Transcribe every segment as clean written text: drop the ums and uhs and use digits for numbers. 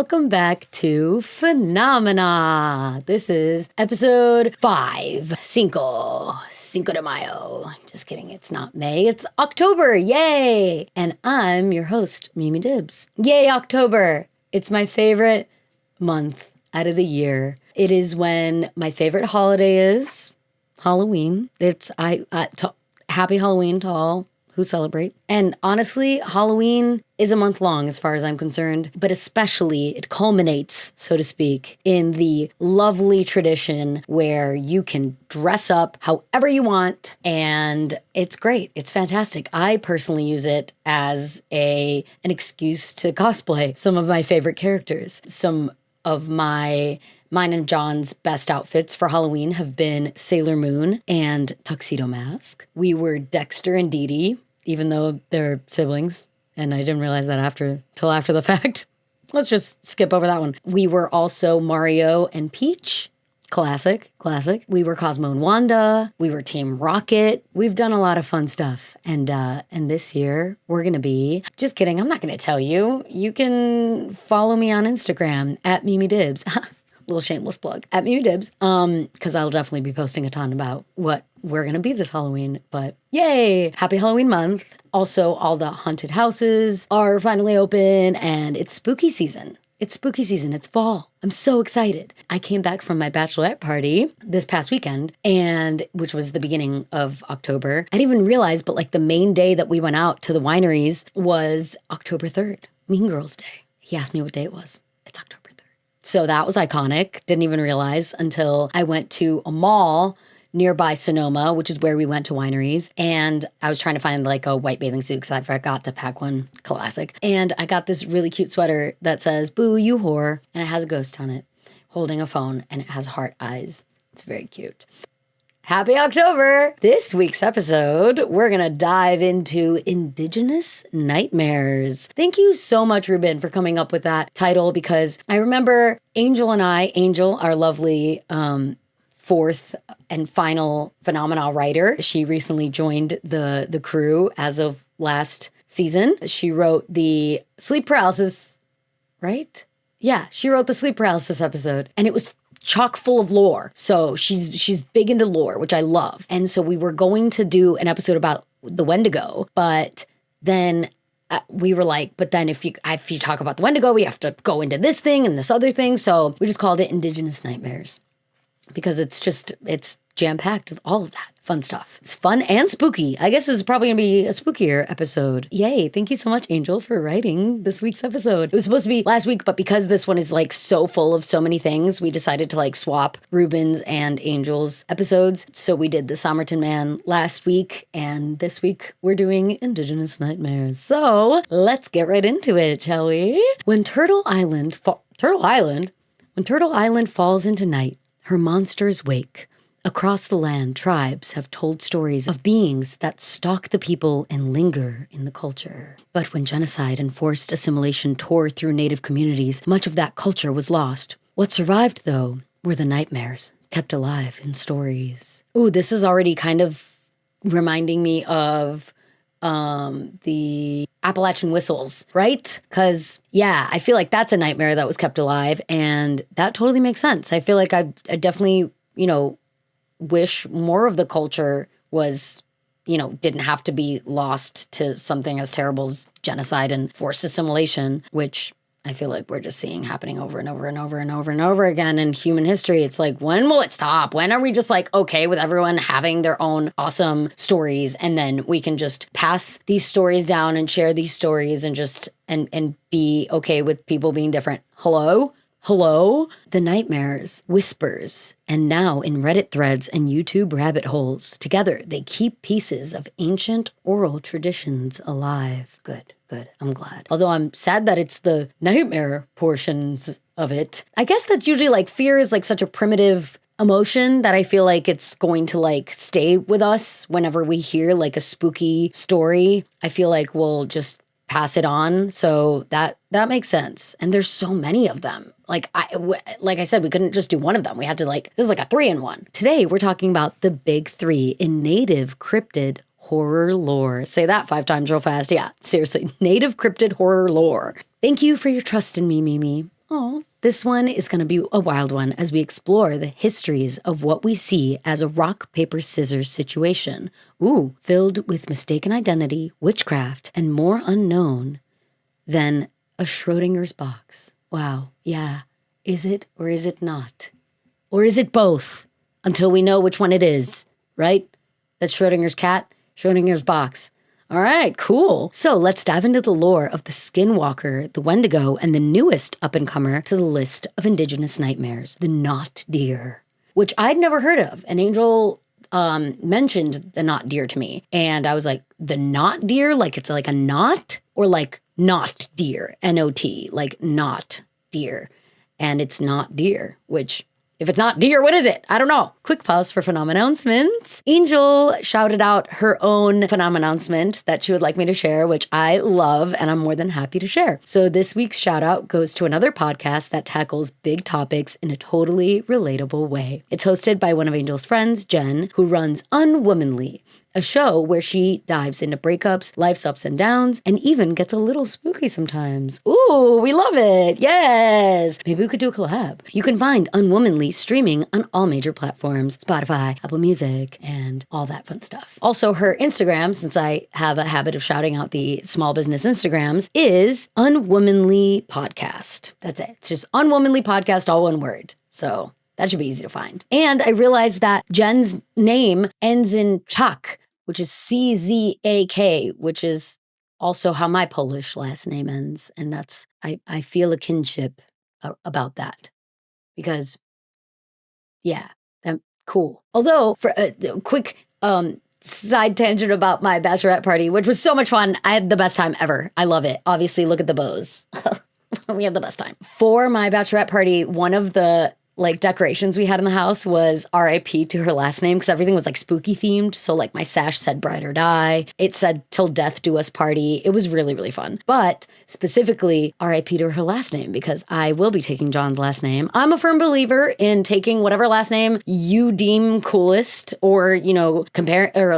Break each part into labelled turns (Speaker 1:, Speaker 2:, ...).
Speaker 1: welcome back to Phenomena. This is episode 5, Cinco de Mayo. Just kidding, it's not May, it's October, yay! And I'm your host, Mimi Dibbs. Yay, October! It's my favorite month out of the year. It is when my favorite holiday is Halloween. Happy Halloween to all who celebrate. And honestly, Halloween is a month long as far as I'm concerned, but especially it culminates, so to speak, in the lovely tradition where you can dress up however you want, and it's great. It's fantastic. I personally use it as an excuse to cosplay some of my favorite characters. Some of mine and John's best outfits for Halloween have been Sailor Moon and Tuxedo Mask. We were Dexter and Dee Dee, even though they're siblings, and I didn't realize that till after the fact. Let's just skip over that one. We were also Mario and Peach. Classic. We were Cosmo and Wanda. We were Team Rocket. We've done a lot of fun stuff. And this year, we're going to be... Just kidding, I'm not going to tell you. You can follow me on Instagram, @MimiDibs. Little shameless plug, @MimiDibs. Because I'll definitely be posting a ton about what we're going to be this Halloween. But yay! Happy Halloween month. Also, all the haunted houses are finally open, and it's spooky season. It's fall. I'm so excited. I came back from my bachelorette party this past weekend, and which was the beginning of October. I didn't even realize, but like the main day that we went out to the wineries was October 3rd, Mean Girls Day. He asked me what day it was. It's October 3rd. So that was iconic. Didn't even realize until I went to a mall nearby Sonoma, which is where we went to wineries. And I was trying to find like a white bathing suit because I forgot to pack one. Classic. And I got this really cute sweater that says, "Boo, you whore." And it has a ghost on it holding a phone, and it has heart eyes. It's very cute. Happy October! This week's episode, we're going to dive into Indigenous Nightmares. Thank you so much, Ruben, for coming up with that title, because I remember Angel, our lovely fourth and final Phenomena writer. She recently joined the crew as of last season. She wrote the sleep paralysis, right? Yeah, she wrote the sleep paralysis episode, and it was chock full of lore. So she's big into lore, which I love. And so we were going to do an episode about the Wendigo, but then we were like, but then if you talk about the Wendigo, we have to go into this thing and this other thing. So we just called it Indigenous Nightmares, because it's jam-packed with all of that fun stuff. It's fun and spooky. I guess this is probably going to be a spookier episode. Yay. Thank you so much, Angel, for writing this week's episode. It was supposed to be last week, but because this one is like so full of so many things, we decided to like swap Ruben's and Angel's episodes. So we did the Somerton Man last week, and this week we're doing Indigenous Nightmares. So let's get right into it, shall we? When Turtle Island falls into night, her monsters wake. Across the land, tribes have told stories of beings that stalk the people and linger in the culture. But when genocide and forced assimilation tore through native communities, much of that culture was lost. What survived, though, were the nightmares kept alive in stories. Ooh, this is already kind of reminding me of the Appalachian whistles, right? Because, yeah, I feel like that's a nightmare that was kept alive, and that totally makes sense. I feel like I definitely, wish more of the culture was, didn't have to be lost to something as terrible as genocide and forced assimilation, which I feel like we're just seeing happening over and over and over and over and over again in human history. It's like, when will it stop? When are we just like, okay with everyone having their own awesome stories, and then we can just pass these stories down and share these stories and just, and be okay with people being different? Hello? The nightmares, whispers, and now in Reddit threads and YouTube rabbit holes. Together, they keep pieces of ancient oral traditions alive. Good. I'm glad. Although I'm sad that it's the nightmare portions of it. I guess that's usually like fear is like such a primitive emotion that I feel like it's going to like stay with us whenever we hear like a spooky story. I feel like we'll just pass it on. So that makes sense. And there's so many of them. Like I said, we couldn't just do one of them. We had to this is like a 3-in-1. Today, we're talking about the big 3 in native cryptid horror lore. Say that 5 times real fast. Yeah, seriously. Native cryptid horror lore. Thank you for your trust in me, Mimi. Oh, this one is going to be a wild one as we explore the histories of what we see as a rock, paper, scissors situation. Ooh, filled with mistaken identity, witchcraft, and more unknown than a Schrodinger's box. Wow, yeah. Is it or is it not? Or is it both? Until we know which one it is, right? That's Schrodinger's cat, Schrodinger's box. All right, cool. So let's dive into the lore of the skinwalker, the wendigo, and the newest up-and-comer to the list of indigenous nightmares, the not deer, which I'd never heard of. An angel mentioned the not deer to me, and I was like, the not deer? Like it's like a knot? Or like not deer, N-O-T, like not deer. And it's not deer, which... if it's not deer, what is it? I don't know. Quick pause for Phenomennouncements. Angel shouted out her own Phenomennouncement that she would like me to share, which I love and I'm more than happy to share. So this week's shout out goes to another podcast that tackles big topics in a totally relatable way. It's hosted by one of Angel's friends, Jen, who runs Unwomanly, a show where she dives into breakups, life's ups and downs, and even gets a little spooky sometimes. Ooh, we love it. Yes. Maybe we could do a collab. You can find Unwomanly streaming on all major platforms, Spotify, Apple Music, and all that fun stuff. Also, her Instagram, since I have a habit of shouting out the small business Instagrams, is Unwomanly Podcast. That's it. It's just Unwomanly Podcast, all one word. So that should be easy to find. And I realized that Jen's name ends in Chak, which is C-Z-A-K, which is also how my Polish last name ends. And that's, I feel a kinship about that because, yeah, cool. Although, for a quick side tangent about my bachelorette party, which was so much fun. I had the best time ever. I love it. Obviously, look at the bows. We had the best time. For my bachelorette party, one of the decorations we had in the house was R.I.P. to her last name because everything was spooky themed. So my sash said bride or die. It said till death do us party. It was really, really fun. But specifically R.I.P. to her last name because I will be taking John's last name. I'm a firm believer in taking whatever last name you deem coolest or, compare or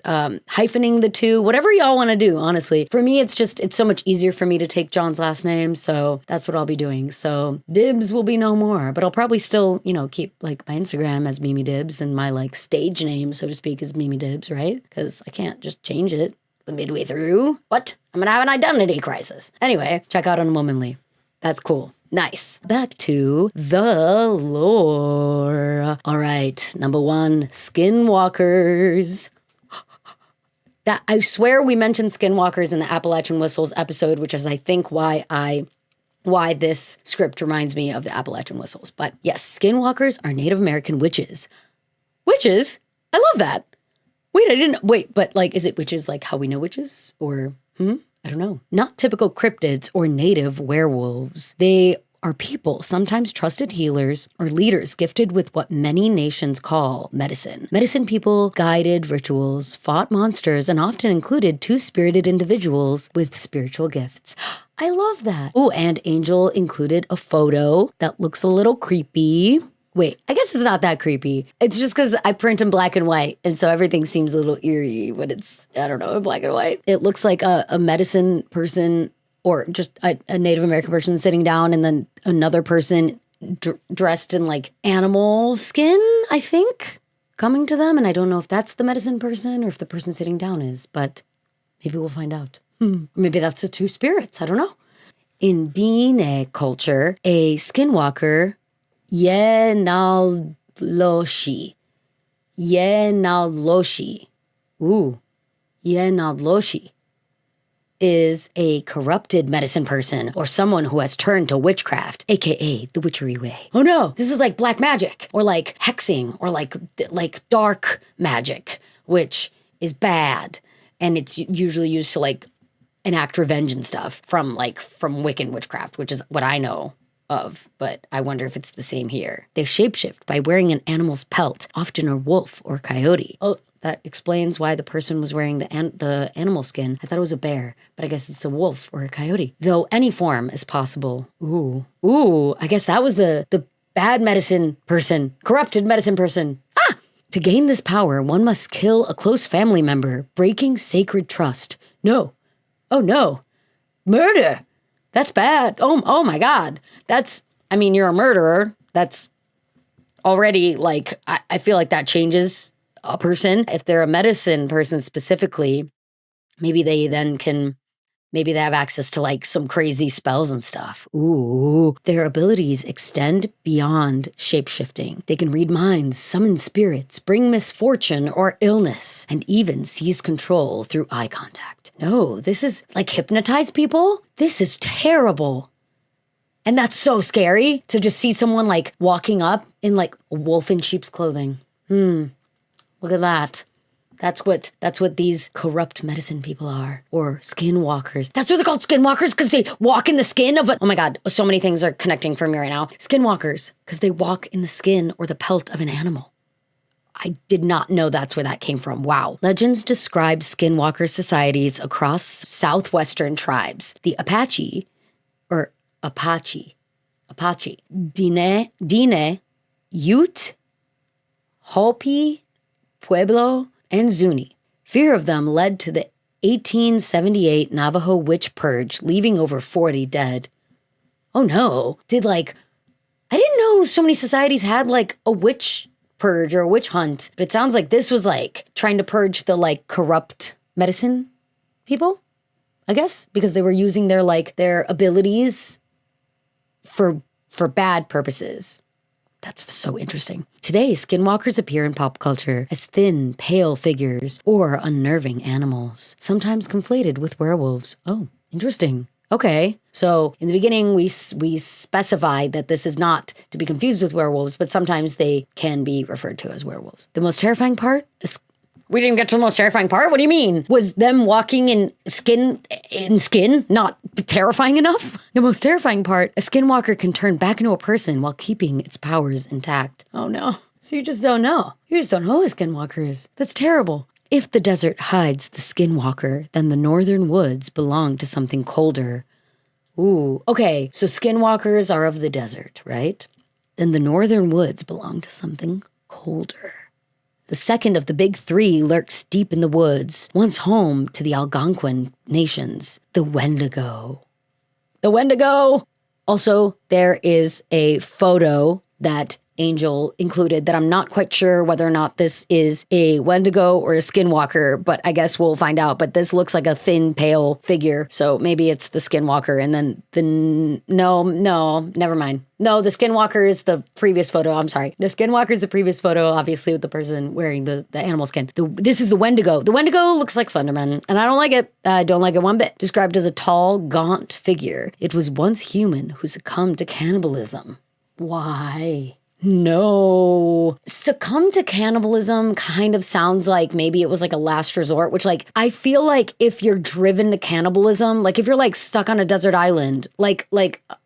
Speaker 1: hyphening the two, whatever y'all want to do, honestly. For me, it's so much easier for me to take John's last name, so that's what I'll be doing. So Dibs will be no more, but I'll probably still, keep my Instagram as Mimi Dibs and my stage name, so to speak, is Mimi Dibs, right? Because I can't just change it midway through. What? I'm gonna have an identity crisis. Anyway, check out Unwomanly. That's cool. Nice. Back to the lore. All right, number 1, skinwalkers. That I swear we mentioned skinwalkers in the Appalachian Whistles episode, which is I think why this script reminds me of the Appalachian Whistles. But yes, skinwalkers are Native American witches. Witches? I love that. But is it witches like how we know witches? Or, I don't know. Not typical cryptids or native werewolves. They are people, sometimes trusted healers or leaders gifted with what many nations call medicine. Medicine people guided rituals, fought monsters, and often included two-spirited individuals with spiritual gifts. I love that. Oh, and Angel included a photo that looks a little creepy. Wait, I guess it's not that creepy. It's just because I print in black and white, and so everything seems a little eerie when it's, in black and white. It looks like a medicine person or just a Native American person sitting down and then another person dressed in animal skin, I think, coming to them. And I don't know if that's the medicine person or if the person sitting down is, but maybe we'll find out. Maybe that's the two spirits. I don't know. In Diné culture, a skinwalker, Yenaloshi. Yenaloshi is a corrupted medicine person or someone who has turned to witchcraft, aka the witchery way. Oh no, this is like black magic or hexing or dark magic, which is bad. And it's usually used to enact revenge and stuff from Wiccan witchcraft, which is what I know of, but I wonder if it's the same here. They shapeshift by wearing an animal's pelt, often a wolf or coyote. Oh, that explains why the person was wearing the animal skin. I thought it was a bear, but I guess it's a wolf or a coyote. Though any form is possible. Ooh, I guess that was the bad medicine person, corrupted medicine person. Ah! To gain this power, one must kill a close family member, breaking sacred trust. No. Oh no. Murder! That's bad. Oh my God. You're a murderer. That's already like, I feel like that changes a person. If they're a medicine person specifically, maybe they have access to like some crazy spells and stuff. Ooh, their abilities extend beyond shapeshifting. They can read minds, summon spirits, bring misfortune or illness, and even seize control through eye contact. No, this is like hypnotize people? This is terrible. And that's so scary to just see someone like walking up in like a wolf in sheep's clothing. Look at that. That's what these corrupt medicine people are, or skinwalkers. That's what they're called, skinwalkers, because they walk in the skin of oh my God, so many things are connecting for me right now. Skinwalkers, because they walk in the skin or the pelt of an animal. I did not know that's where that came from. Wow. Legends describe skinwalker societies across southwestern tribes. The Apache, Diné, Ute, Hopi, Pueblo, and Zuni. Fear of them led to the 1878 Navajo witch purge, leaving over 40 dead. Oh no. I didn't know so many societies had like a witch purge or a witch hunt, but it sounds like this was like trying to purge the like corrupt medicine people, I guess, because they were using their abilities for bad purposes. That's so interesting. Today, skinwalkers appear in pop culture as thin, pale figures or unnerving animals, sometimes conflated with werewolves. Oh, interesting. Okay. So in the beginning, we specified that this is not to be confused with werewolves, but sometimes they can be referred to as werewolves. The most terrifying part is... We didn't get to the most terrifying part? What do you mean? Was them walking in skin not terrifying enough? The most terrifying part, a skinwalker can turn back into a person while keeping its powers intact. Oh no. So you just don't know. You just don't know who a skinwalker is. That's terrible. If the desert hides the skinwalker, then the northern woods belong to something colder. Ooh, okay. So skinwalkers are of the desert, right? Then the northern woods belong to something colder. The second of the big three lurks deep in the woods, once home to the Algonquin nations, the Wendigo. The Wendigo! Also, there is a photo that Angel included that I'm not quite sure whether or not this is a Wendigo or a skinwalker, but I guess we'll find out. But this looks like a thin, pale figure, so maybe it's the skinwalker. And then no, never mind. No, the skinwalker is the previous photo. I'm sorry. The skinwalker is the previous photo, obviously with the person wearing the animal skin. This is the Wendigo. The Wendigo looks like Slenderman, and I don't like it. I don't like it one bit. Described as a tall, gaunt figure. It was once human who succumbed to cannibalism. Why? No. Succumb to cannibalism kind of sounds like maybe it was like a last resort, which like, I feel like if you're driven to cannibalism, like if you're like stuck on a desert island, like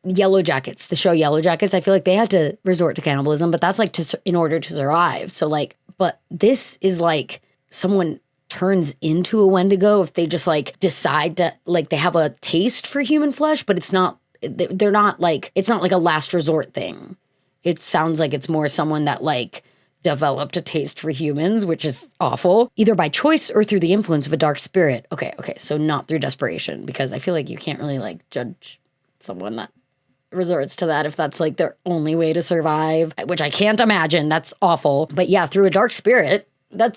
Speaker 1: Yellow Jackets, the show Yellow Jackets, I feel like they had to resort to cannibalism, but that's like in order to survive. So like, but this is like someone turns into a Wendigo if they just like decide to, like they have a taste for human flesh, but they're not like, it's not like a last resort thing. It sounds like it's more someone that like developed a taste for humans, which is awful, either by choice or through the influence of a dark spirit. Okay. So not through desperation, because I feel like you can't really like judge someone that resorts to that if that's like their only way to survive, which I can't imagine. That's awful. But yeah, through a dark spirit, I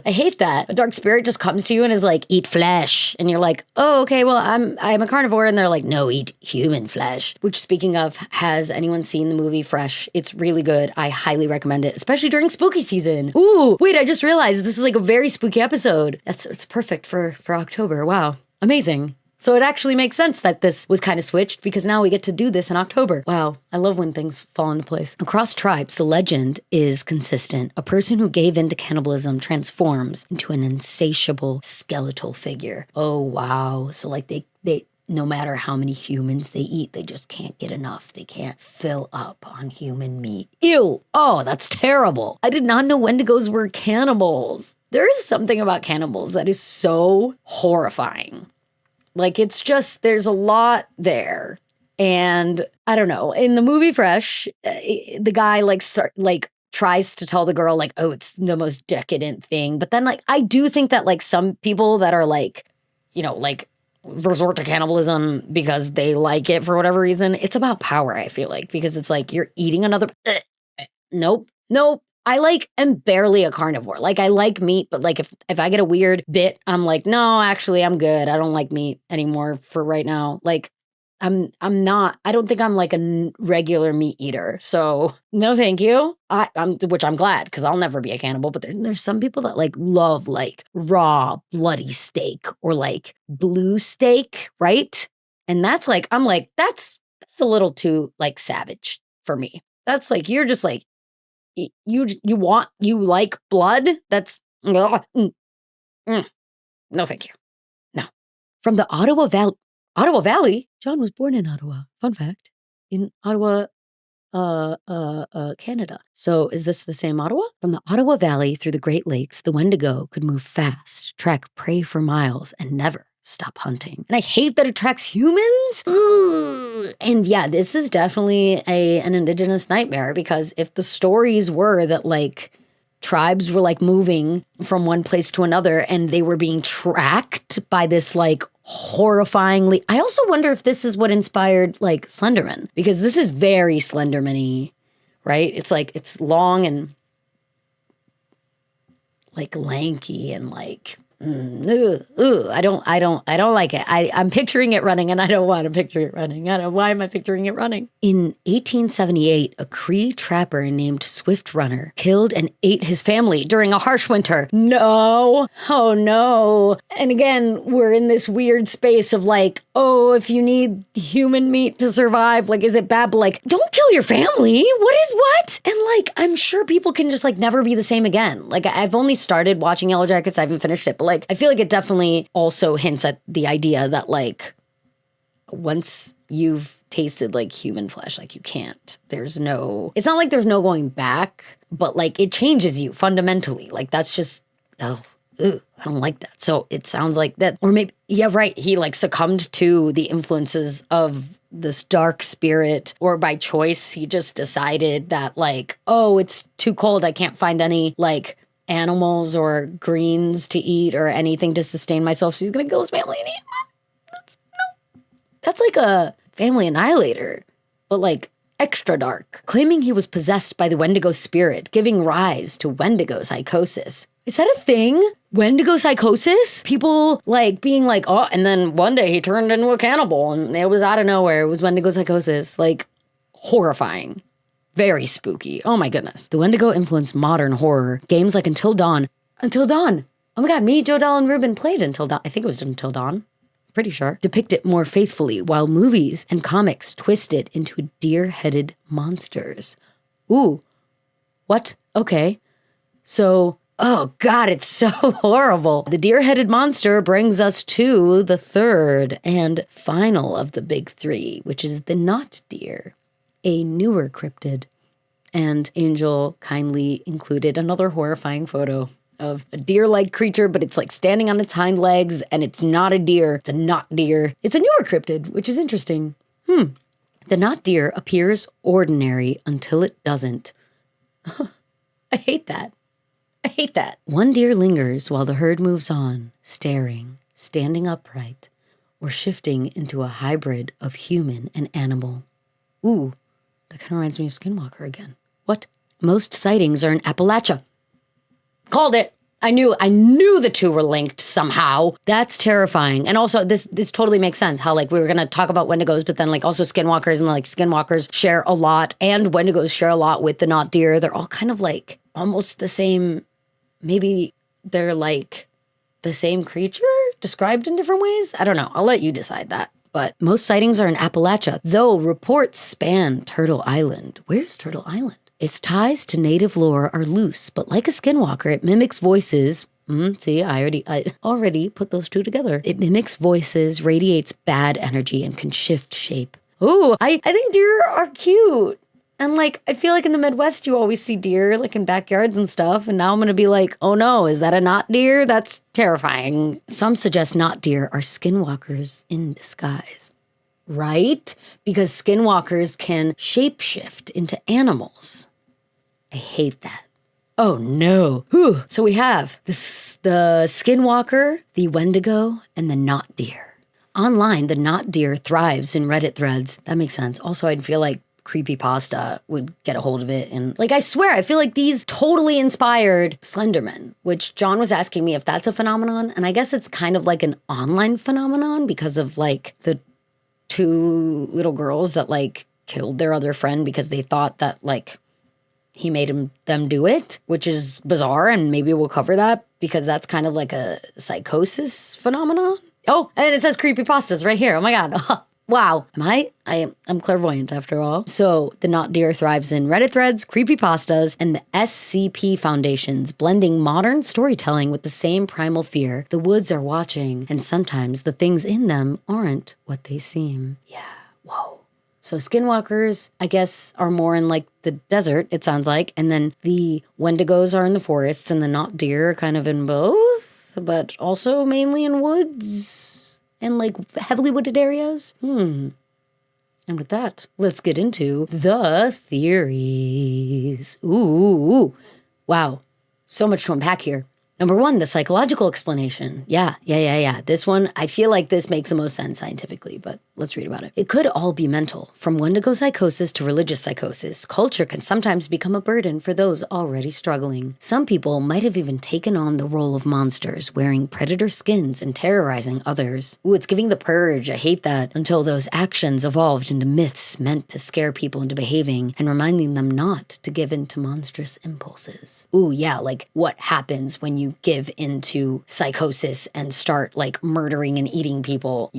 Speaker 1: hate that. A dark spirit just comes to you and is like, eat flesh. And you're like, oh, okay, well, I'm a carnivore. And they're like, no, eat human flesh. Which, speaking of, has anyone seen the movie Fresh? It's really good. I highly recommend it, especially during spooky season. Ooh, wait, I just realized this is like a very spooky episode. It's perfect for October. Wow. Amazing. So it actually makes sense that this was kind of switched because now we get to do this in October. Wow, I love when things fall into place. Across tribes, the legend is consistent. A person who gave in to cannibalism transforms into an insatiable skeletal figure. Oh, wow. So like they no matter how many humans they eat, they just can't get enough. They can't fill up on human meat. Ew. Oh, that's terrible. I did not know Wendigos were cannibals. There is something about cannibals that is so horrifying. Like, it's just, there's a lot there. And I don't know, in the movie Fresh, the guy tries to tell the girl like, oh, it's the most decadent thing. But then like, I do think that like some people that are like, you know, like resort to cannibalism because they like it for whatever reason. It's about power, I feel like, because it's like you're eating another. Nope. I'm barely a carnivore. Like, I like meat, but like if I get a weird bit, I'm like, no, actually, I'm good. I don't like meat anymore for right now. Like, I'm not. I don't think I'm like a regular meat eater. So no, thank you. Which I'm glad, because I'll never be a cannibal. But there's some people that like love like raw bloody steak or like blue steak, right? And that's like, I'm like, that's a little too like savage for me. That's like, you're just like, you like blood. That's no, thank you. No. From the Ottawa Valley. John was born in Ottawa. Fun fact. In Ottawa, Canada. So is this the same Ottawa? From the Ottawa Valley through the Great Lakes, the Wendigo could move fast, track prey for miles, and never stop hunting. And I hate that it tracks humans. Ooh. And yeah, this is definitely an indigenous nightmare, because if the stories were that like tribes were like moving from one place to another and they were being tracked by this like horrifyingly. I also wonder if this is what inspired like Slenderman, because this is very Slenderman-y, right? It's like, it's long and like lanky and like, I don't like it. I'm picturing it running and I don't want to picture it running. Why am I picturing it running? In 1878, a Cree trapper named Swift Runner killed and ate his family during a harsh winter. No. Oh no. And again, we're in this weird space of like, oh, if you need human meat to survive, like, is it bad? But like, don't kill your family. What? And like, I'm sure people can just like never be the same again. Like, I've only started watching Yellow Jackets. I haven't finished it, but like, I feel like it definitely also hints at the idea that like, once you've tasted like human flesh, like you can't, it's not like there's no going back, but like it changes you fundamentally. Like that's just, I don't like that. So it sounds like that, or maybe, yeah, right. He like succumbed to the influences of this dark spirit, or by choice, he just decided that like, oh, it's too cold. I can't find any like animals or greens to eat or anything to sustain myself. So he's going to kill his family and eat them. That's like a family annihilator, but like extra dark. Claiming he was possessed by the Wendigo spirit, giving rise to Wendigo psychosis. Is that a thing? Wendigo psychosis? People like being like, oh, and then one day he turned into a cannibal and it was out of nowhere. It was Wendigo psychosis. Like, horrifying. Very spooky. Oh my goodness. The Wendigo influenced modern horror. Games like Until Dawn. Until Dawn. Oh my God, me, Jodelle, and Ruben played Until Dawn. I think it was Until Dawn. Pretty sure. Depict it more faithfully, while movies and comics twist it into deer-headed monsters. Ooh. What? Okay. So, oh God, it's so horrible. The deer-headed monster brings us to the third and final of the big three, which is the not deer, a newer cryptid. And Angel kindly included another horrifying photo of a deer-like creature, but it's like standing on its hind legs, and it's not a deer. It's a not deer. It's a newer cryptid, which is interesting. The not deer appears ordinary until it doesn't. I hate that. One deer lingers while the herd moves on, staring, standing upright, or shifting into a hybrid of human and animal. Ooh, that kind of reminds me of Skinwalker again. What? Most sightings are in Appalachia. Called it. I knew the two were linked somehow. That's terrifying. And also, this totally makes sense how like we were going to talk about Wendigos, but then like also Skinwalkers, and like Skinwalkers share a lot, and Wendigos share a lot with the not deer. They're all kind of like almost the same. Maybe they're like the same creature described in different ways. I don't know. I'll let you decide that. But most sightings are in Appalachia, though reports span Turtle Island. Where's Turtle Island? Its ties to native lore are loose, but like a skinwalker, it mimics voices. See, I already put those two together. It mimics voices, radiates bad energy, and can shift shape. Ooh, I think deer are cute. And like, I feel like in the Midwest, you always see deer like in backyards and stuff. And now I'm going to be like, oh no, is that a not deer? That's terrifying. Some suggest not deer are skinwalkers in disguise. Right? Because skinwalkers can shapeshift into animals. I hate that. Oh no. Whew. So we have the skinwalker, the Wendigo, and the not deer. Online, the not deer thrives in Reddit threads. That makes sense. Also, I'd feel like creepypasta would get a hold of it. And like, I swear, I feel like these totally inspired Slenderman, which John was asking me if that's a phenomenon. And I guess it's kind of like an online phenomenon because of like the 2 little girls that like killed their other friend because they thought that like he made them do it, which is bizarre. And maybe we'll cover that because that's kind of like a psychosis phenomenon. Oh, and it says creepypastas right here. Oh my God. Wow. I'm clairvoyant after all. So the not deer thrives in Reddit threads, creepypastas, and the SCP foundations, blending modern storytelling with the same primal fear. The woods are watching, and sometimes the things in them aren't what they seem. Yeah. Whoa. So skinwalkers, I guess, are more in like the desert, it sounds like. And then the wendigos are in the forests, and the not deer are kind of in both, but also mainly in woods and like heavily wooded areas. And with that, let's get into the theories. Ooh. Wow. So much to unpack here. Number 1, the psychological explanation. Yeah. This one, I feel like this makes the most sense scientifically, but let's read about it. It could all be mental. From wendigo psychosis to religious psychosis, culture can sometimes become a burden for those already struggling. Some people might have even taken on the role of monsters, wearing predator skins and terrorizing others. Ooh, it's giving the purge. I hate that. Until those actions evolved into myths meant to scare people into behaving and reminding them not to give in to monstrous impulses. Ooh, yeah, like what happens when you give into psychosis and start like murdering and eating people.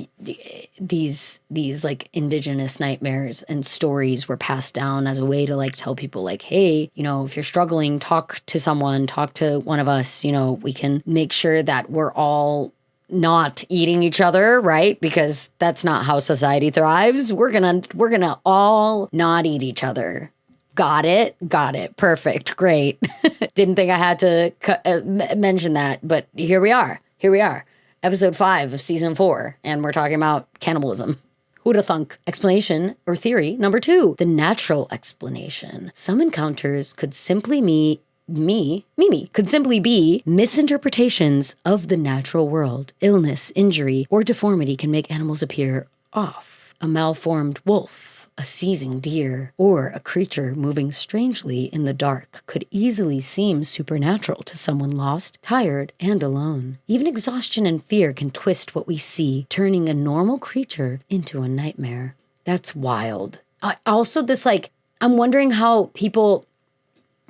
Speaker 1: These like indigenous nightmares and stories were passed down as a way to like tell people like, hey, you know, if you're struggling, talk to someone, talk to one of us, you know, we can make sure that we're all not eating each other, right? Because that's not how society thrives. We're gonna all not eat each other. Got it. Perfect. Great. Didn't think I had to mention that, but here we are. Episode 5 of season 4, and we're talking about cannibalism. Who'da thunk? Explanation or theory number 2, the natural explanation. Some encounters could simply be misinterpretations of the natural world. Illness, injury, or deformity can make animals appear off. A malformed wolf, a seizing deer, or a creature moving strangely in the dark could easily seem supernatural to someone lost, tired, and alone. Even exhaustion and fear can twist what we see, turning a normal creature into a nightmare. That's wild. Also, this like, I'm wondering how people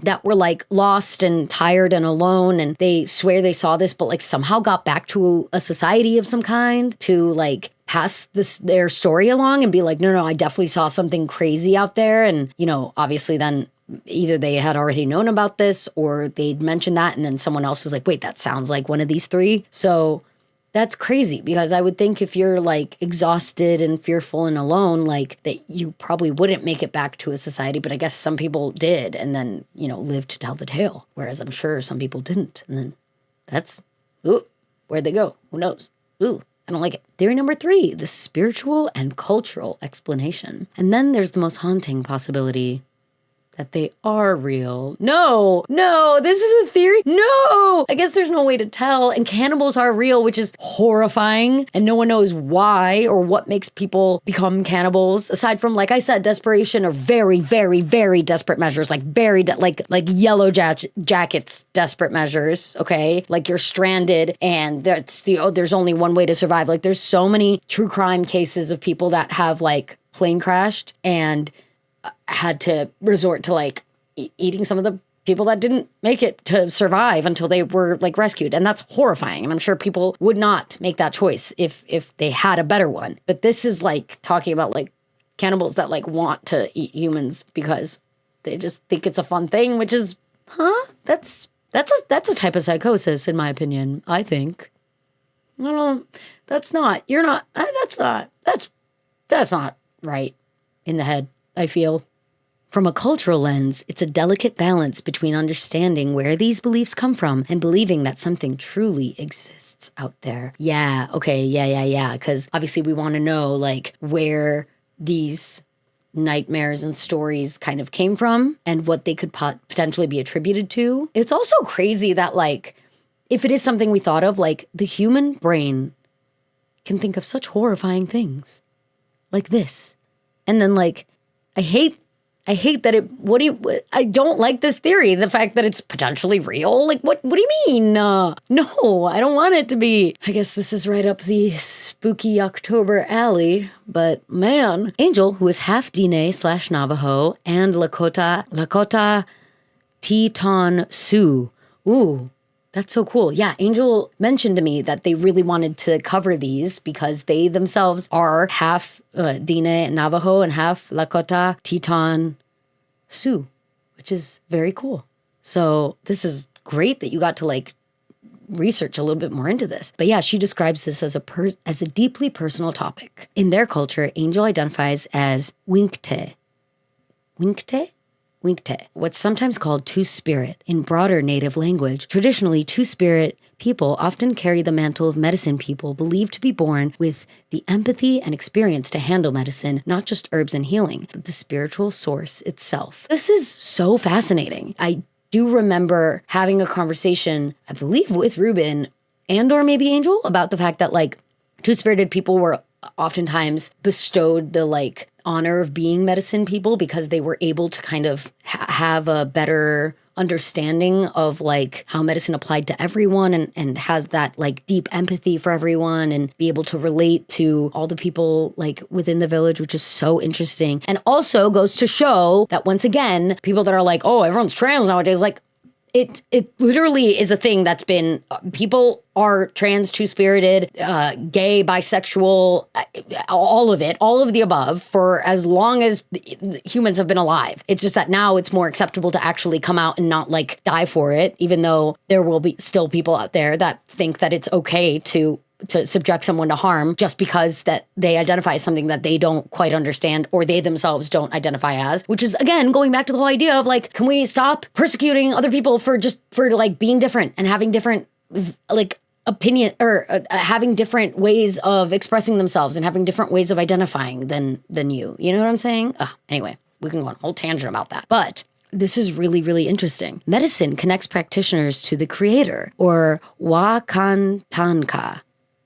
Speaker 1: that were like lost and tired and alone and they swear they saw this, but like somehow got back to a society of some kind to like pass their story along and be like, no, I definitely saw something crazy out there. And, you know, obviously then either they had already known about this or they'd mentioned that. And then someone else was like, wait, that sounds like one of these 3. So that's crazy because I would think if you're like exhausted and fearful and alone, like that you probably wouldn't make it back to a society. But I guess some people did and then, you know, lived to tell the tale. Whereas I'm sure some people didn't. And then that's, where'd they go? Who knows? I don't like it. Theory number 3, the spiritual and cultural explanation. And then there's the most haunting possibility that they are real. No, this is a theory. No, I guess there's no way to tell. And cannibals are real, which is horrifying. And no one knows why or what makes people become cannibals. Aside from, like I said, desperation or very, very, very desperate measures, like like yellow jackets desperate measures. Okay, like you're stranded and there's only one way to survive. Like there's so many true crime cases of people that have like plane crashed and had to resort to like eating some of the people that didn't make it to survive until they were like rescued. And that's horrifying. And I'm sure people would not make that choice if they had a better one. But this is like talking about like cannibals that like want to eat humans because they just think it's a fun thing, which is, that's a type of psychosis in my opinion, I think. That's not right in the head. I feel. From a cultural lens, it's a delicate balance between understanding where these beliefs come from and believing that something truly exists out there. Yeah, okay, yeah. Because obviously we want to know like where these nightmares and stories kind of came from and what they could potentially be attributed to. It's also crazy that like, if it is something we thought of, like the human brain can think of such horrifying things like this. And then like, I hate that I don't like this theory. The fact that it's potentially real. Like, what do you mean? No, I don't want it to be. I guess this is right up the spooky October alley. But man, Angel, who is half Diné / Navajo and Lakota Teton Sioux. Ooh, that's so cool. Yeah, Angel mentioned to me that they really wanted to cover these because they themselves are half Diné and Navajo and half Lakota Teton Sioux, which is very cool. So this is great that you got to like research a little bit more into this. But yeah, she describes this as a deeply personal topic. In their culture, Angel identifies as Winkte. Winkte? Winkte, what's sometimes called two-spirit in broader native language. Traditionally, two-spirit people often carry the mantle of medicine people believed to be born with the empathy and experience to handle medicine, not just herbs and healing, but the spiritual source itself. This is so fascinating. I do remember having a conversation, I believe with Ruben and or maybe Angel, about the fact that like two-spirited people were oftentimes bestowed the like honor of being medicine people because they were able to kind of have a better understanding of like how medicine applied to everyone and has that like deep empathy for everyone and be able to relate to all the people like within the village, which is so interesting. And also goes to show that once again, people that are like, oh, everyone's trans nowadays, like it literally is a thing that's been, people are trans, two-spirited, gay, bisexual, all of it, all of the above for as long as humans have been alive. It's just that now it's more acceptable to actually come out and not like die for it, even though there will be still people out there that think that it's okay to subject someone to harm just because that they identify as something that they don't quite understand or they themselves don't identify as, which is again going back to the whole idea of like, can we stop persecuting other people for like being different and having different like opinion or having different ways of expressing themselves and having different ways of identifying than you know what I'm saying? Anyway, we can go on a whole tangent about that, but this is really, really interesting. Medicine connects practitioners to the creator, or Wakantanka.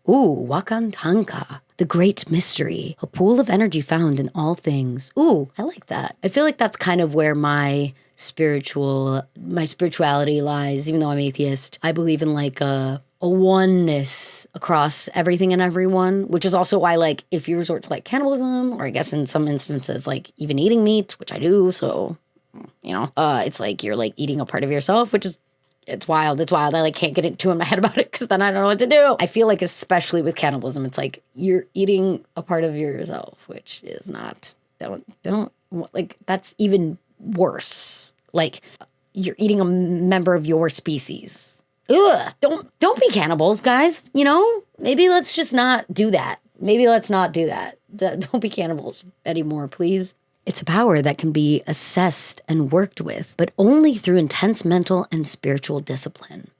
Speaker 1: Ooh, Wakantanka, the great mystery, a pool of energy found in all things. Ooh, I like that. I feel like that's kind of where my spirituality lies, even though I'm atheist. I believe in like a oneness across everything and everyone, which is also why like if you resort to like cannibalism, or I guess in some instances like even eating meat, which I do, so you know, it's like you're like eating a part of yourself, which is It's wild. I like can't get too in my head about it because then I don't know what to do. I feel like especially with cannibalism, it's like you're eating a part of yourself, which is not, don't like, that's even worse. Like you're eating a member of your species. Ugh, don't be cannibals, guys. You know, maybe let's just not do that. Don't be cannibals anymore, please. It's a power that can be assessed and worked with, but only through intense mental and spiritual discipline.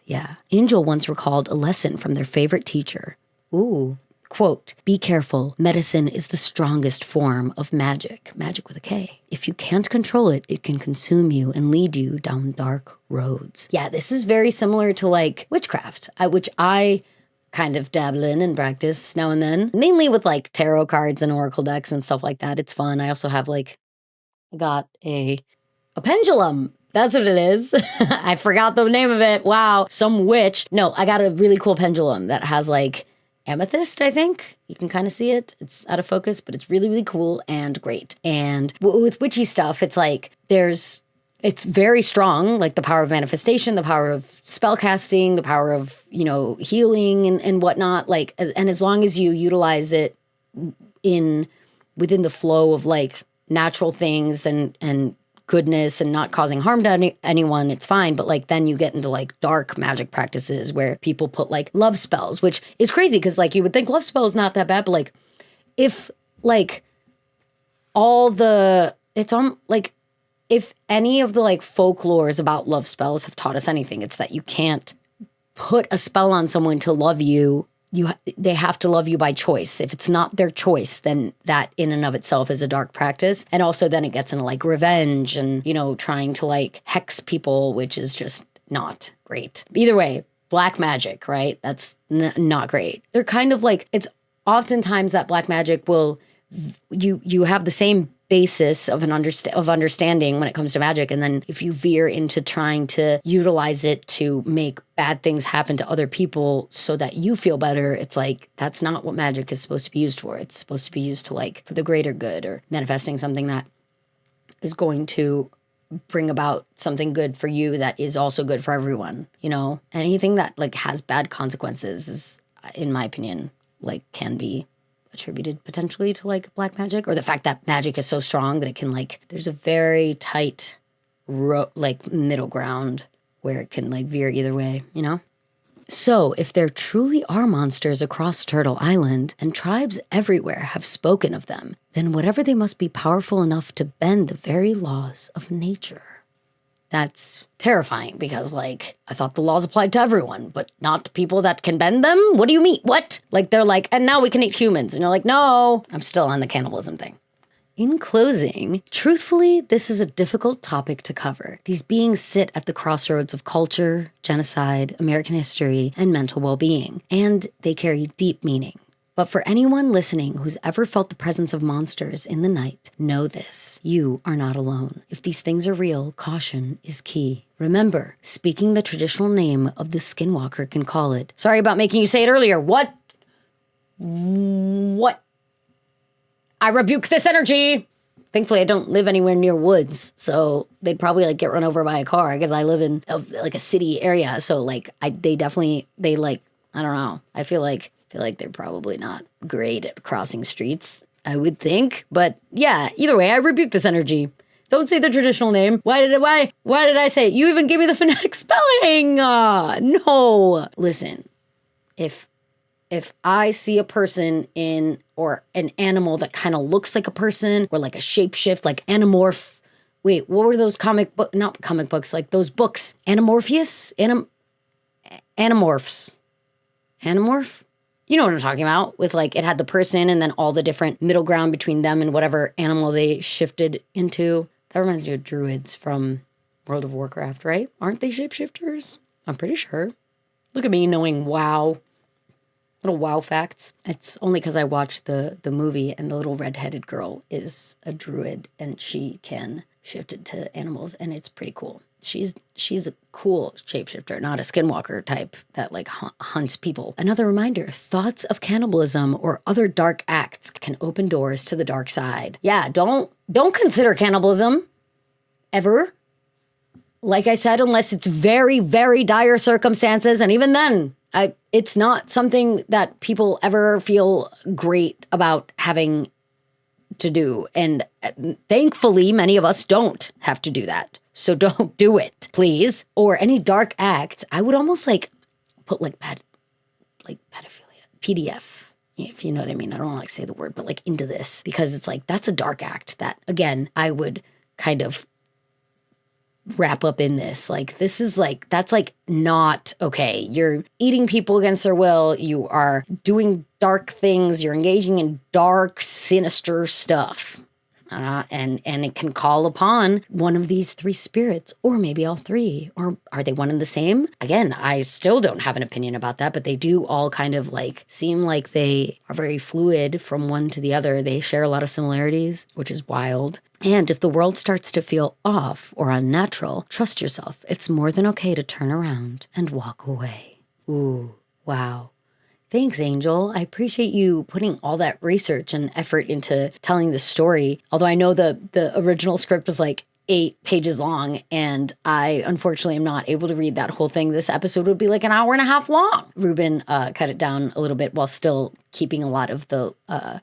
Speaker 1: Yeah. Angel once recalled a lesson from their favorite teacher. Ooh, quote, "Be careful. Medicine is the strongest form of magic. Magic with a K. If you can't control it, it can consume you and lead you down dark roads." Yeah, this is very similar to like witchcraft, which I kind of dabble in and practice now and then, mainly with like tarot cards and oracle decks and stuff like that. It's fun. I also have like, I got a pendulum. That's what it is. I forgot the name of it. Wow. Some witch. No, I got a really cool pendulum that has like amethyst, I think. You can kind of see it. It's out of focus, but it's really, really cool and great. And with witchy stuff, it's like it's very strong, like the power of manifestation, the power of spell casting, the power of, you know, healing and whatnot. Like, and as long as you utilize it within the flow of like natural things and goodness and not causing harm to anyone, it's fine. But like then you get into like dark magic practices where people put like love spells, which is crazy because like you would think love spells not that bad, but like if like if any of the like folklores about love spells have taught us anything, it's that you can't put a spell on someone to love you. They have to love you by choice. If it's not their choice, then that in and of itself is a dark practice. And also then it gets into like revenge and, you know, trying to like hex people, which is just not great. Either way, black magic, right? That's not great. They're kind of like, it's oftentimes that black magic will, you have the same basis of understanding when it comes to magic, and then if you veer into trying to utilize it to make bad things happen to other people so that you feel better, it's like that's not what magic is supposed to be used for. It's supposed to be used to like for the greater good, or manifesting something that is going to bring about something good for you that is also good for everyone. You know, anything that like has bad consequences is, in my opinion, like can be attributed potentially to like black magic, or the fact that magic is so strong that it can like, there's a very tight like middle ground where it can like veer either way, you know? So if there truly are monsters across Turtle Island, and tribes everywhere have spoken of them, then whatever they must be powerful enough to bend the very laws of nature. That's terrifying, because like, I thought the laws applied to everyone, but not to people that can bend them? What do you mean? What? Like, they're like, and now we can eat humans. And you're like, no, I'm still on the cannibalism thing. In closing, truthfully, this is a difficult topic to cover. These beings sit at the crossroads of culture, genocide, American history, and mental well-being, and they carry deep meaning. But for anyone listening who's ever felt the presence of monsters in the night, know this: you are not alone. If these things are real, caution is key. Remember, speaking the traditional name of the skinwalker can call it. Sorry about making you say it earlier. What? I rebuke this energy. Thankfully, I don't live anywhere near woods, so they'd probably like get run over by a car, because I live in like a city area. So like, they like, I don't know. I feel like they're probably not great at crossing streets, I would think. But yeah, either way, I rebuke this energy. Don't say the traditional name. Why did I say it? You even gave me the phonetic spelling. No. Listen, if I see a person or an animal that kind of looks like a person, or like a shapeshift, like Animorph. Wait, what were those not comic books, like those books? Animorpheus? Animorphs. Animorph? You know what I'm talking about, with like, it had the person and then all the different middle ground between them and whatever animal they shifted into. That reminds me of druids from World of Warcraft, right? Aren't they shapeshifters? I'm pretty sure. Look at me knowing little wow facts. It's only because I watched the movie, and the little redheaded girl is a druid, and she can shift into animals, and it's pretty cool. She's a cool shapeshifter, not a skinwalker type that like hunts people. Another reminder, thoughts of cannibalism or other dark acts can open doors to the dark side. Yeah, don't consider cannibalism ever. Like I said, unless it's very, very dire circumstances, and even then, it's not something that people ever feel great about having to do. And thankfully, many of us don't have to do that. So don't do it, please. Or any dark acts. I would almost like put like pedophilia, PDF, if you know what I mean. I don't want to say the word, but like into this, because it's like, that's a dark act that, again, I would kind of wrap up in this. Like, this is like, that's like not okay. You're eating people against their will. You are doing dark things. You're engaging in dark, sinister stuff. And it can call upon one of these three spirits, or maybe all three, or are they one and the same? Again, I still don't have an opinion about that, but they do all kind of like seem like they are very fluid from one to the other. They share a lot of similarities, which is wild. And if the world starts to feel off or unnatural, trust yourself. It's more than okay to turn around and walk away. Ooh, wow. Thanks, Angel. I appreciate you putting all that research and effort into telling the story. Although I know the original script was like 8 pages long, and I unfortunately am not able to read that whole thing. This episode would be like an hour and a half long. Ruben cut it down a little bit while still keeping a lot of the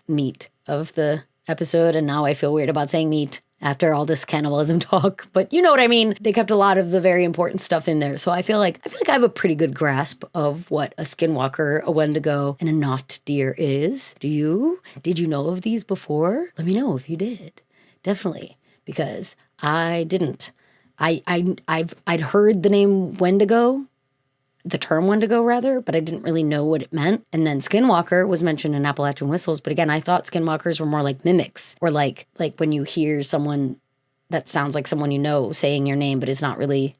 Speaker 1: meat of the episode. And now I feel weird about saying meat after all this cannibalism talk, but you know what I mean. They kept a lot of the very important stuff in there. So I feel like I have a pretty good grasp of what a skinwalker, a wendigo, and a knot deer is. Do you? Did you know of these before? Let me know if you did. Definitely, because I didn't. I'd heard the name wendigo, the term wendigo rather, but I didn't really know what it meant. And then skinwalker was mentioned in Appalachian Whistles, but again, I thought skinwalkers were more like mimics, or like when you hear someone that sounds like someone you know saying your name, but is not really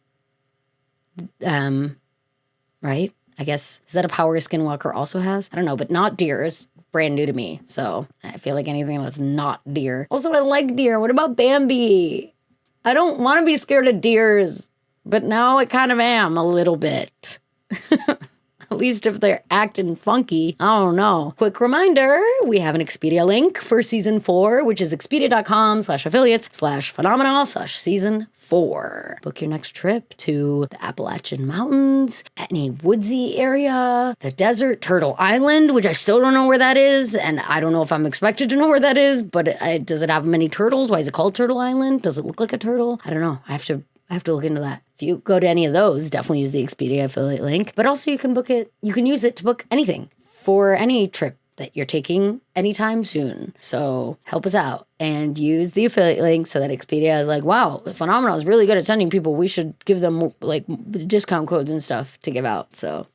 Speaker 1: right? I guess, is that a power a skinwalker also has? I don't know, but not deer is brand new to me. So I feel like anything that's not deer. Also, I like deer. What about Bambi? I don't want to be scared of deers, but now I kind of am a little bit. At least if they're acting funky. I don't know. Quick reminder, we have an Expedia link for season 4, which is expedia.com/affiliates/phenomena/season 4. Book your next trip to the Appalachian Mountains, any woodsy area, the desert, Turtle Island, which I still don't know where that is. And I don't know if I'm expected to know where that is, but does it have many turtles? Why is it called Turtle Island? Does it look like a turtle? I don't know. I have to look into that. If you go to any of those, definitely use the Expedia affiliate link. But also you can use it to book anything for any trip that you're taking anytime soon. So help us out and use the affiliate link so that Expedia is like, wow, the Phenomena is really good at sending people. We should give them like discount codes and stuff to give out. So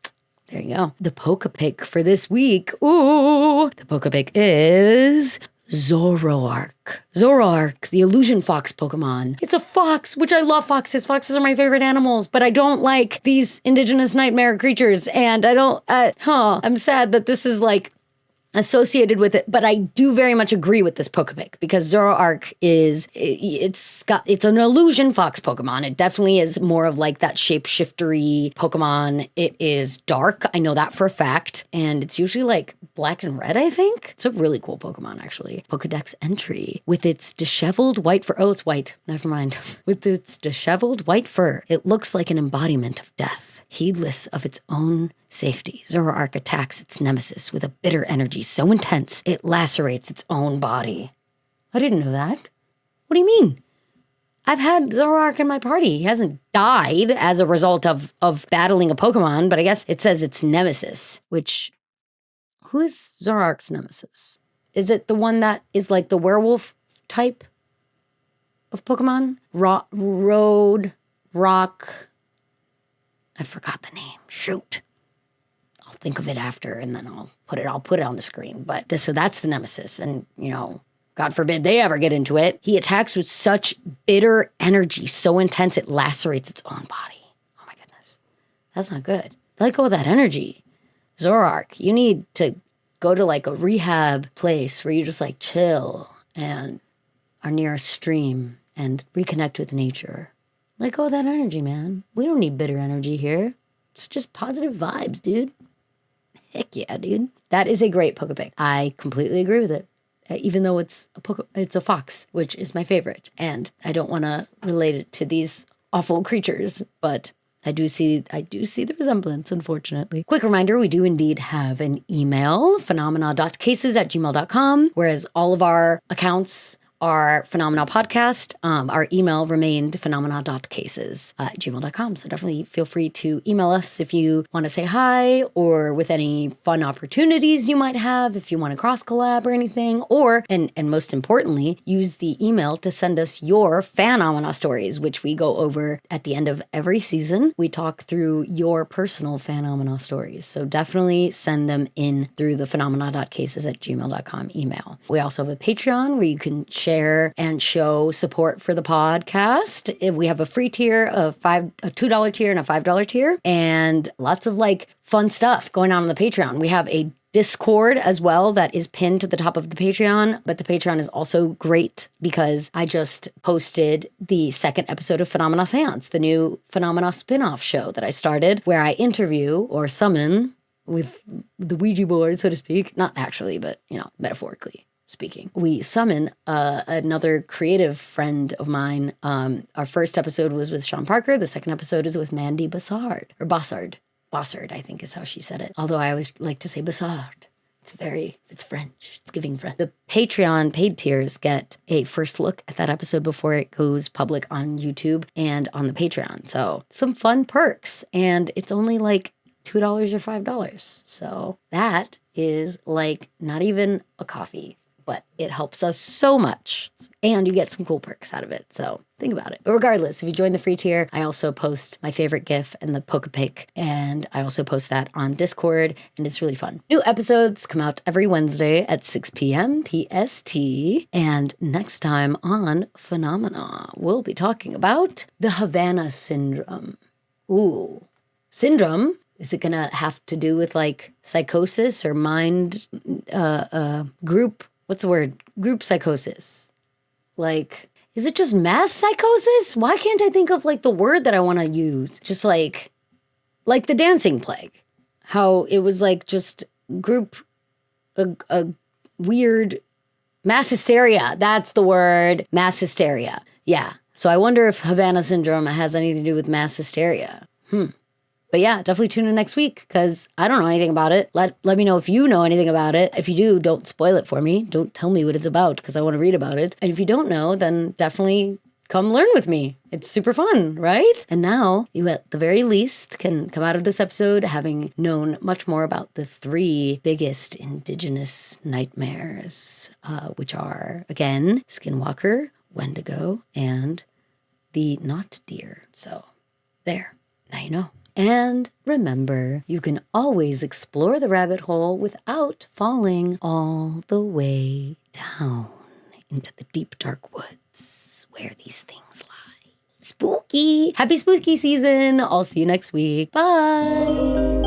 Speaker 1: there you go. The Poke Pick for this week. Ooh, the Poke Pick is Zoroark. Zoroark, the illusion fox Pokemon. It's a fox, which I love foxes. Foxes are my favorite animals, but I don't like these indigenous nightmare creatures. And I'm sad that this is like associated with it, but I do very much agree with this Pokepick because Zoroark it's an illusion fox Pokemon. It definitely is more of like that shapeshiftery Pokemon. It is dark. I know that for a fact. And it's usually like black and red, I think. It's a really cool Pokemon, actually. Pokedex entry with its disheveled white fur. Oh, it's white. Never mind. With its disheveled white fur, it looks like an embodiment of death. Heedless of its own safety, Zoroark attacks its nemesis with a bitter energy so intense it lacerates its own body. I didn't know that. What do you mean? I've had Zoroark in my party. He hasn't died as a result of battling a Pokemon, but I guess it says it's nemesis, which... Who is Zoroark's nemesis? Is it the one that is like the werewolf type of Pokemon? Rock... I forgot the name. Shoot. I'll think of it after and then I'll put it on the screen. So that's the nemesis. And, God forbid they ever get into it. He attacks with such bitter energy, so intense it lacerates its own body. Oh my goodness. That's not good. Let go of that energy. Zoroark, you need to go to like a rehab place where you just like chill and are near a stream and reconnect with nature. Let go of that energy, man. We don't need bitter energy here. It's just positive vibes, dude. Heck yeah, dude. That is a great Pokepick. I completely agree with it. Even though it's a fox, which is my favorite. And I don't want to relate it to these awful creatures, but I do see the resemblance, unfortunately. Quick reminder, we do indeed have an email, phenomena.cases@gmail.com, whereas all of our accounts are Phenomena Podcast. Our email remained phenomena.cases@gmail.com. So definitely feel free to email us if you want to say hi or with any fun opportunities you might have, if you want to cross collab or anything, or, and most importantly, use the email to send us your Phenomena stories, which we go over at the end of every season. We talk through your personal Phenomena stories. So definitely send them in through the phenomena.cases@gmail.com email. We also have a Patreon where you can share and show support for the podcast. We have a free tier, a $2 tier and a $5 tier, and lots of like fun stuff going on the Patreon. We have a Discord as well that is pinned to the top of the Patreon, but the Patreon is also great because I just posted the second episode of Phenomena Seance, the new Phenomena spin-off show that I started, where I interview or summon with the Ouija board, so to speak. Not actually, but metaphorically speaking. We summon another creative friend of mine. Our first episode was with Sean Parker. The second episode is with Mandy Bassard, or Bossard. Bossard, I think is how she said it. Although I always like to say Bassard. It's French. It's giving French. The Patreon paid tiers get a first look at that episode before it goes public on YouTube and on the Patreon. So some fun perks. And it's only like $2 or $5. So that is like not even a coffee. But it helps us so much, and you get some cool perks out of it, so think about it. But regardless, if you join the free tier, I also post my favorite GIF and the Pokepick, and I also post that on Discord, and it's really fun. New episodes come out every Wednesday at 6 p.m. PST, and next time on Phenomena, we'll be talking about the Havana Syndrome. Ooh. Syndrome Is it gonna have to do with like psychosis or mind group? What's the word? Group psychosis. Like, is it just mass psychosis? Why can't I think of like the word that I want to use? Just like the dancing plague. How it was like just group, a weird mass hysteria. That's the word. Mass hysteria. Yeah. So I wonder if Havana syndrome has anything to do with mass hysteria. But yeah, definitely tune in next week because I don't know anything about it. Let me know if you know anything about it. If you do, don't spoil it for me. Don't tell me what it's about because I want to read about it. And if you don't know, then definitely come learn with me. It's super fun, right? And now you at the very least can come out of this episode having known much more about the 3 biggest indigenous nightmares, which are, again, skinwalker, wendigo, and the not deer. So there, now you know. And remember, you can always explore the rabbit hole without falling all the way down into the deep, dark woods where these things lie. Spooky! Happy spooky season! I'll see you next week. Bye!